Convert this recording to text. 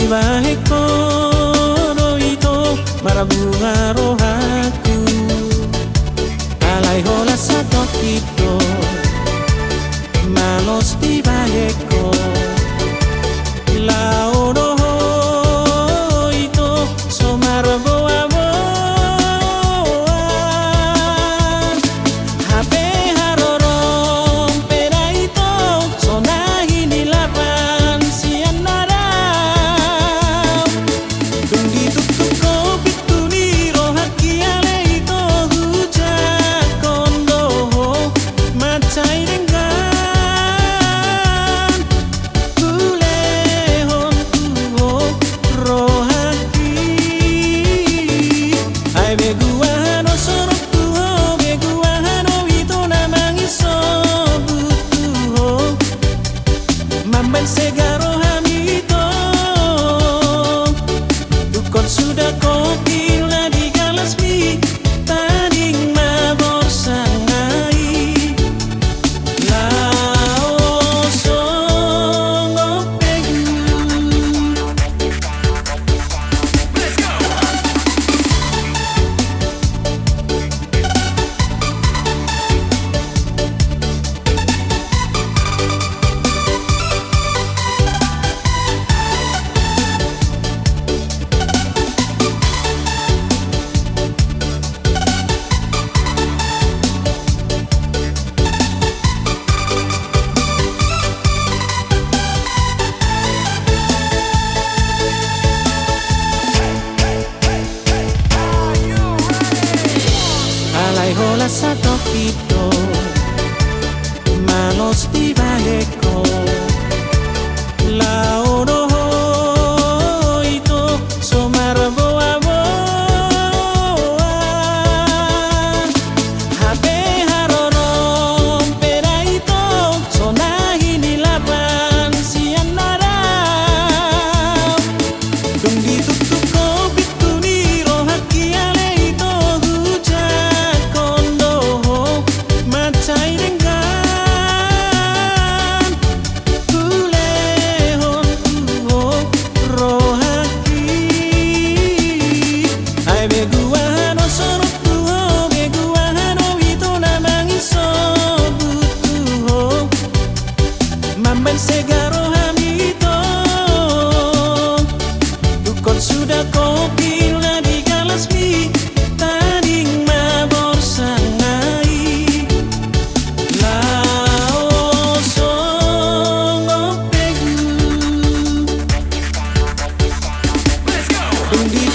tibae kono ito marabunga rohaku alai hola sato ito malos tibae ko laono ito so maraboa segaro hamito dukon sudah kopi la di galasmi tading maborsangai lao songo pegu. Let's go. Alai hola sato ito malos tibae ko laono ito so maraboa habe haroron pera ito so nahini laban sian narau dung ditutup ko bituni rohaki ale ito segaro hamito dukon sudah kopi la di galasmi tading maborsangai lao songo pegu. Let's go.